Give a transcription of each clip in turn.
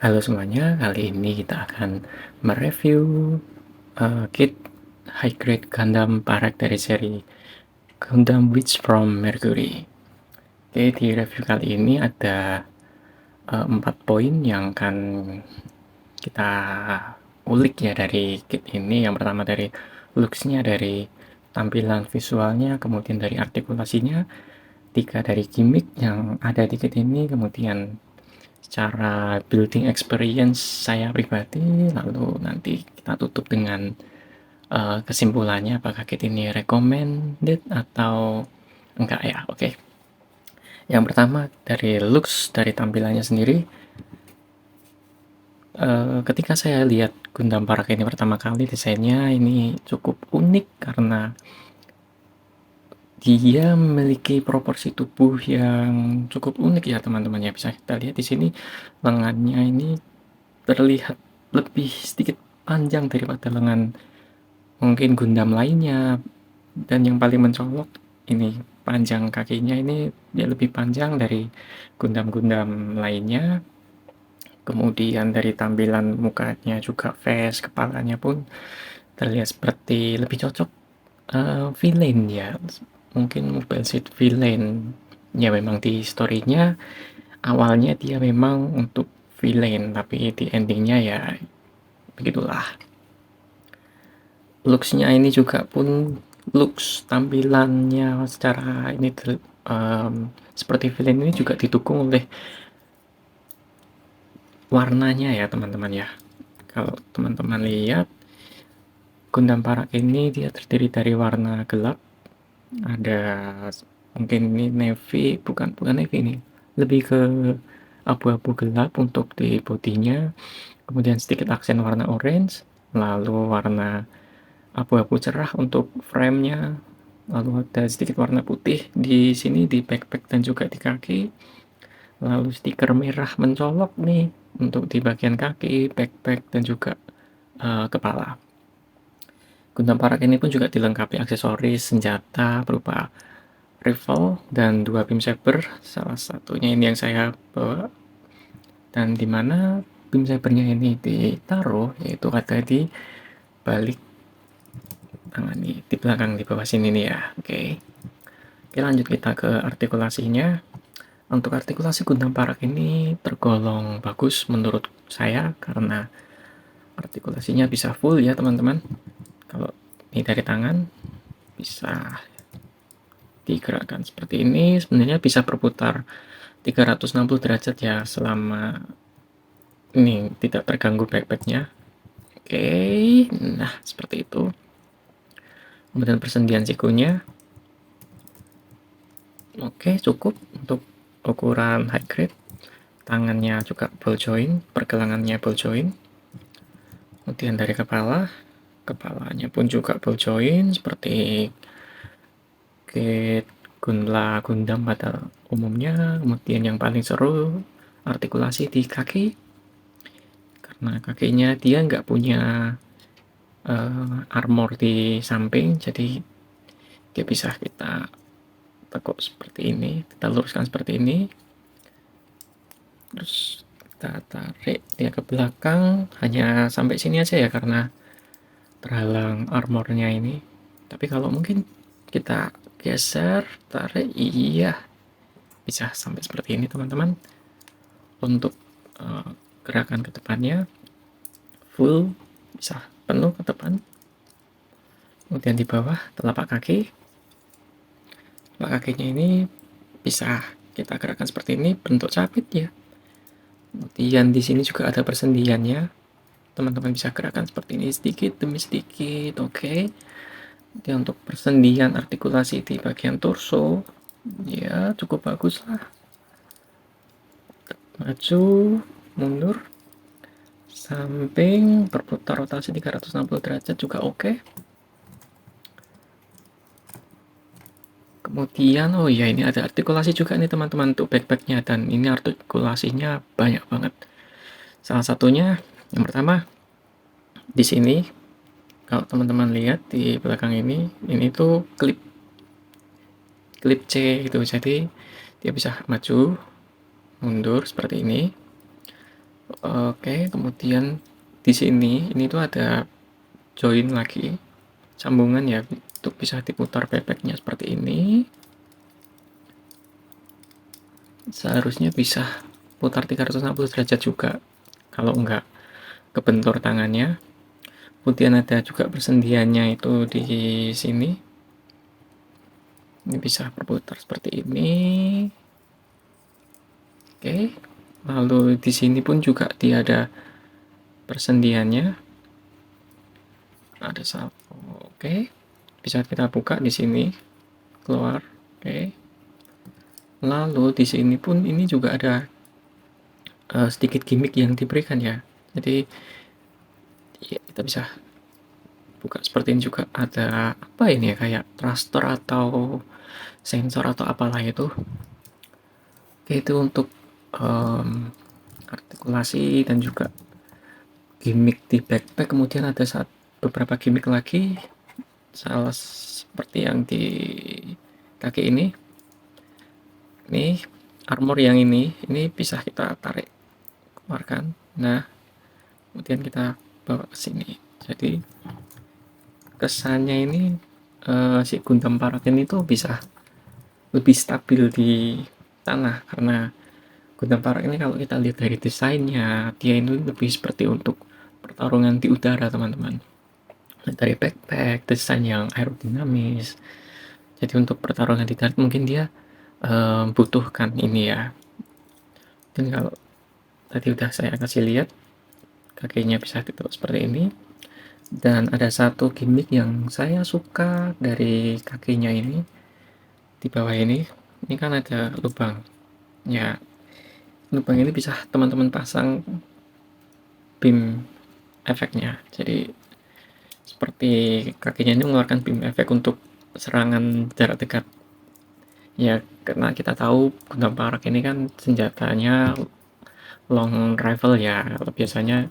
Halo semuanya, kali ini kita akan mereview kit high grade Gundam Parek dari seri Gundam Witch from Mercury. Oke, di review kali ini ada 4 poin yang akan kita ulik ya dari kit ini. Yang pertama dari looks-nya, dari tampilan visualnya, kemudian dari artikulasinya, 3 dari gimmick yang ada di kit ini, kemudian secara building experience saya pribadi, lalu nanti kita tutup dengan kesimpulannya apakah kit ini recommended atau enggak ya. Oke. Yang pertama dari looks, dari tampilannya sendiri, ketika saya lihat Gundam Park ini pertama kali, desainnya ini cukup unik karena dia memiliki proporsi tubuh yang cukup unik ya teman-teman ya. Bisa kita lihat di sini lengannya ini terlihat lebih sedikit panjang daripada lengan mungkin Gundam lainnya, dan yang paling mencolok ini panjang kakinya ini dia lebih panjang dari Gundam-Gundam lainnya. Kemudian dari tampilan mukanya juga, face, kepalanya pun terlihat seperti lebih cocok villain ya, mungkin Mobile Suit villain ya. Memang di story-nya awalnya dia memang untuk villain, tapi di endingnya ya begitulah. Looks-nya ini juga pun looks tampilannya secara ini seperti villain ini juga didukung oleh warnanya ya teman-teman ya. Kalau teman-teman lihat Gundam Park ini dia terdiri dari warna gelap, ada mungkin ini navy, bukan navy, ini lebih ke abu-abu gelap untuk di bodinya, kemudian sedikit aksen warna orange, lalu warna abu-abu cerah untuk frame-nya, lalu ada sedikit warna putih di sini di backpack dan juga di kaki, lalu stiker merah mencolok nih untuk di bagian kaki, backpack dan juga kepala. Gundam Park ini pun juga dilengkapi aksesoris senjata berupa rifle dan 2 beam saber, salah satunya ini yang saya bawa, dan dimana beam sabernya ini ditaruh yaitu ada di balik tangan nih, di belakang di bawah sini nih ya. Oke, lanjut kita ke artikulasinya. Untuk artikulasi Gundam Park ini tergolong bagus menurut saya karena artikulasinya bisa full ya teman-teman. Kalau ini dari tangan bisa digerakkan seperti ini, sebenarnya bisa berputar 360 derajat ya selama ini tidak terganggu backpacknya. Oke, nah seperti itu. Kemudian persendian sikunya, oke, cukup untuk ukuran high grade. Tangannya juga ball joint, pergelangannya ball joint. Kemudian dari kepalanya pun juga ball joint seperti kit Gundam pada umumnya. Kemudian yang paling seru artikulasi di kaki, karena kakinya dia nggak punya armor di samping, jadi dia bisa kita tekuk seperti ini, kita luruskan seperti ini, terus kita tarik dia ke belakang, hanya sampai sini aja ya karena terhalang armornya ini. Tapi kalau mungkin kita geser, tarik, iya bisa sampai seperti ini teman-teman. Untuk gerakan ke depannya full, bisa penuh ke depan. Kemudian di bawah telapak kakinya ini bisa kita gerakan seperti ini, bentuk capit ya. Kemudian di sini juga ada persendiannya, teman-teman bisa gerakan seperti ini sedikit demi sedikit. Oke. Jadi untuk persendian artikulasi di bagian torso ya cukup bagus lah. Maju, mundur, samping, berputar rotasi 360 derajat juga oke. Kemudian oh ya, ini ada artikulasi juga nih teman-teman untuk backpacknya, dan ini artikulasinya banyak banget. Salah satunya yang pertama di sini, kalau teman-teman lihat di belakang ini tuh klip C gitu, jadi dia bisa maju mundur seperti ini. Oke, kemudian di sini ini tuh ada join lagi, sambungan ya, untuk bisa diputar bebeknya seperti ini. Seharusnya bisa putar 360 derajat juga, kalau enggak kebentur tangannya. Kemudian ada juga persendiannya itu di sini. Ini bisa berputar seperti ini. Oke. Lalu di sini pun juga dia ada persendiannya. Ada salvo. Oke. Bisa kita buka di sini. Keluar. Oke. Lalu di sini pun ini juga ada sedikit gimmick yang diberikan ya. Jadi ya, kita bisa buka seperti ini juga. Ada apa ini ya, kayak thruster atau sensor atau apalah itu. Oke, itu untuk artikulasi dan juga gimmick di backpack. Kemudian ada beberapa gimmick lagi, salah seperti yang di kaki ini armor yang ini bisa kita tarik, keluarkan. Nah, kemudian kita bawa ke sini. Jadi kesannya ini si Gundam Paragon itu bisa lebih stabil di tanah, karena Gundam Paragon ini kalau kita lihat dari desainnya, dia itu lebih seperti untuk pertarungan di udara, teman-teman. Dari backpack, desain yang aerodinamis. Jadi untuk pertarungan di darat mungkin dia butuhkan ini ya. Dan kalau tadi udah saya kasih lihat, kakinya bisa ditutup seperti ini. Dan ada satu gimmick yang saya suka dari kakinya ini, di bawah ini kan ada lubang ya. Lubang ini bisa teman-teman pasang beam efeknya. Jadi seperti kakinya ini mengeluarkan beam efek untuk serangan jarak dekat ya, karena kita tahu Gundam Parak ini kan senjatanya long rifle ya. Kalau biasanya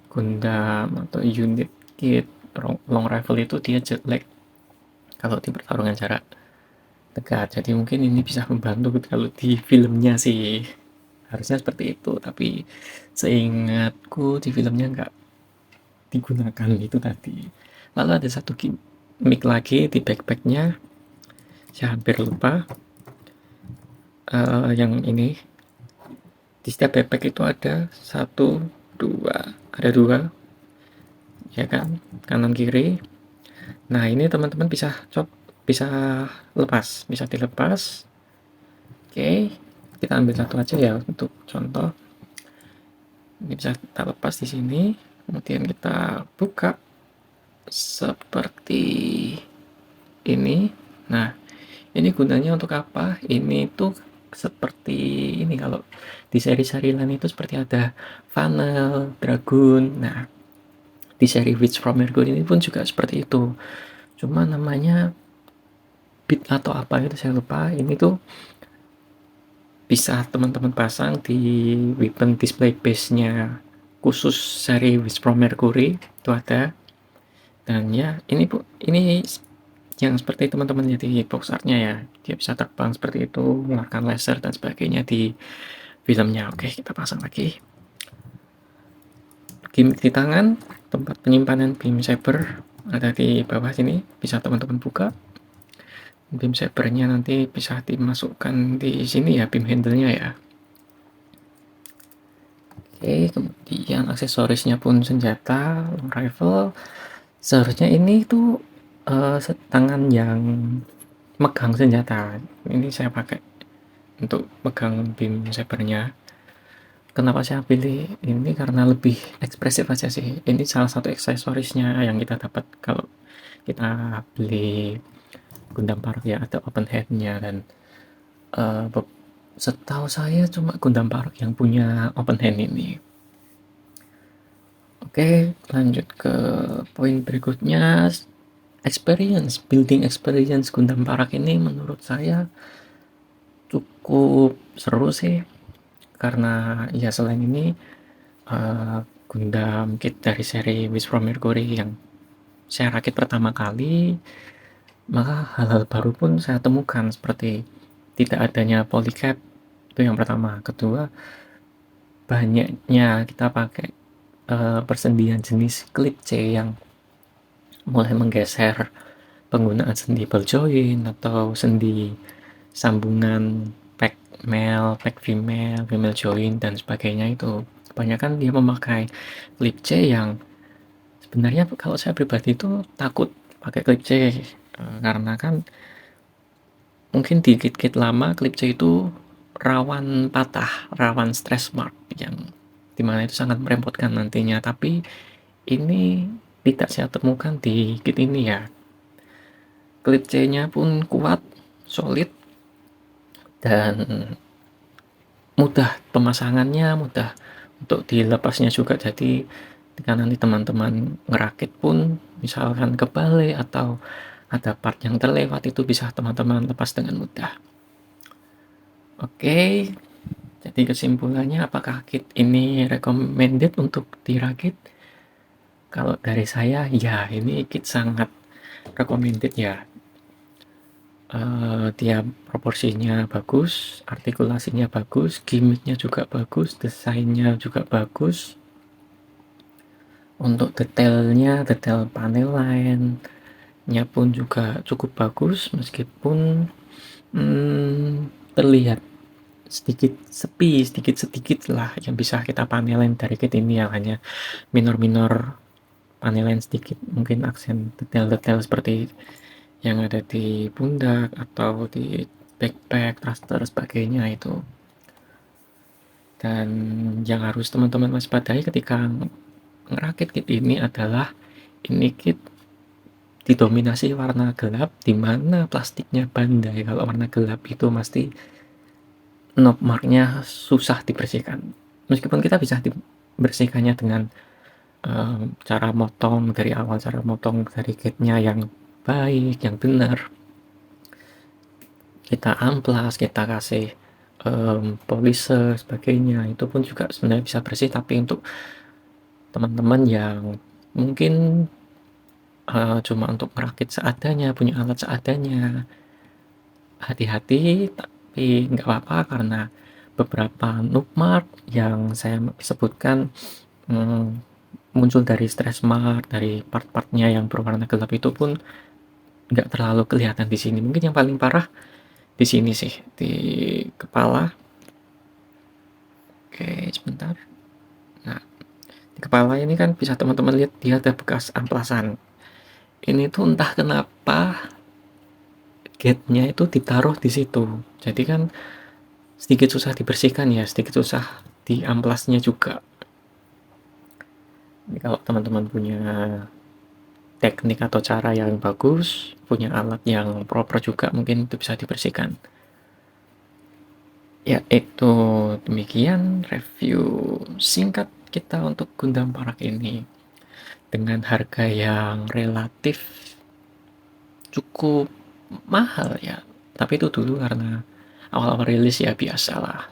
Gundam atau unit kit long rifle itu dia jelek kalau di pertarungan jarak dekat. Jadi mungkin ini bisa membantu kalau di filmnya sih, harusnya seperti itu, tapi seingatku di filmnya nggak digunakan itu tadi. Lalu ada satu gimmick lagi di backpacknya, saya hampir lupa. Yang ini di setiap backpack itu ada dua ya kan, kanan kiri. Nah, ini teman-teman bisa bisa dilepas. Oke, kita ambil satu aja ya untuk contoh. Ini bisa kita lepas di sini, kemudian kita buka seperti ini. Nah, ini gunanya untuk apa? Ini tuh seperti ini, kalau di seri-seri lain itu seperti ada funnel, dragon. Nah, di seri Witch from Mercury ini pun juga seperti itu. Cuma namanya bit atau apa itu saya lupa. Ini tuh bisa teman-teman pasang di weapon display base-nya khusus seri Witch from Mercury itu ada. Dan ya, ini yang seperti teman-teman lihat di box art-nya ya, dia bisa terbang seperti itu, mengeluarkan laser dan sebagainya di filmnya. Oke, kita pasang lagi. Gimmick di tangan, tempat penyimpanan beam saber ada di bawah sini, bisa teman-teman buka. Beam sabernya nanti bisa dimasukkan di sini ya, beam handle-nya ya. Oke, kemudian aksesorisnya pun senjata long rifle. Seharusnya ini tuh tangan yang megang senjata. Ini saya pakai untuk megang beam sabernya. Kenapa saya pilih ini? Karena lebih ekspresif aja sih. Ini salah satu aksesorisnya yang kita dapat kalau kita beli Gundam Park ya, ada open head-nya. Dan setahu saya cuma Gundam Park yang punya open hand ini. Oke, lanjut ke poin berikutnya. Building experience Gundam Park ini menurut saya cukup seru sih, karena ya selain ini Gundam kit dari seri Witch from Mercury yang saya rakit pertama kali, maka hal-hal baru pun saya temukan, seperti tidak adanya polycap, itu yang pertama. Kedua, banyaknya kita pakai persendian jenis clip C yang mulai menggeser penggunaan sendi ball joint atau sendi sambungan pack male, pack female, female joint dan sebagainya, itu kebanyakan dia memakai clip C yang sebenarnya kalau saya pribadi itu takut pakai clip C, karena kan mungkin dikit-dikit lama klip C itu rawan patah, rawan stress mark yang dimana itu sangat merepotkan nantinya. Tapi ini tidak saya temukan di kit ini ya. Klip C-nya pun kuat, solid, dan mudah pemasangannya, mudah untuk dilepasnya juga. Jadi ketika nanti teman-teman ngerakit pun misalkan kebalik atau ada part yang terlewat, itu bisa teman-teman lepas dengan mudah. Oke, jadi kesimpulannya, apakah kit ini recommended untuk dirakit? Kalau dari saya, ya ini kit sangat recommended ya. Dia proporsinya bagus, artikulasinya bagus, gimmicknya juga bagus, desainnya juga bagus. Untuk detailnya, detail panel line-nya pun juga cukup bagus, meskipun terlihat sedikit sepi, sedikit lah yang bisa kita panelin dari kit ini, yang hanya minor-minor panelin sedikit, mungkin aksen detail-detail seperti yang ada di pundak atau di backpack, thruster, sebagainya itu. Dan yang harus teman-teman waspadai ketika ngerakit kit ini adalah ini kit didominasi warna gelap, dimana plastiknya bandai. Kalau warna gelap itu pasti knob marknya susah dibersihkan, meskipun kita bisa dibersihkannya dengan cara motong dari awal, cara motong dari kitnya yang baik, yang benar, kita amplas, kita kasih polisher sebagainya, itu pun juga sebenarnya bisa bersih. Tapi untuk teman-teman yang mungkin cuma untuk merakit seadanya, punya alat seadanya, hati-hati. Tapi nggak apa-apa, karena beberapa noob mark yang saya sebutkan muncul dari stress mark, dari part-partnya yang berwarna gelap, itu pun nggak terlalu kelihatan di sini. Mungkin yang paling parah di sini sih, di kepala. Oke, sebentar. Nah, di kepala ini kan bisa teman-teman lihat dia ada bekas amplasan. Ini tuh entah kenapa gate-nya itu ditaruh di situ. Jadi kan sedikit susah dibersihkan ya, sedikit susah di amplasnya juga. Jadi kalau teman-teman punya teknik atau cara yang bagus, punya alat yang proper juga, mungkin itu bisa dibersihkan. Ya, itu demikian review singkat kita untuk Gundam Parak ini, dengan harga yang relatif cukup mahal ya. Tapi itu dulu karena awal-awal rilis ya, biasalah,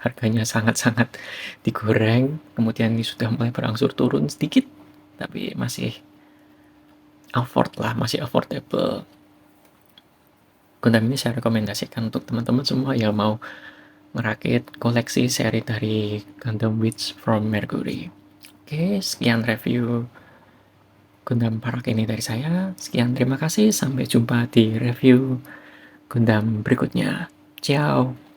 harganya sangat-sangat digoreng. Kemudian ini sudah mulai berangsur turun sedikit, tapi masih masih affordable. Gundam ini saya rekomendasikan untuk teman-teman semua yang mau merakit koleksi seri dari Gundam Witch from Mercury. Oke, sekian review Gundam Parak ini dari saya. Sekian, terima kasih. Sampai jumpa di review Gundam berikutnya. Ciao.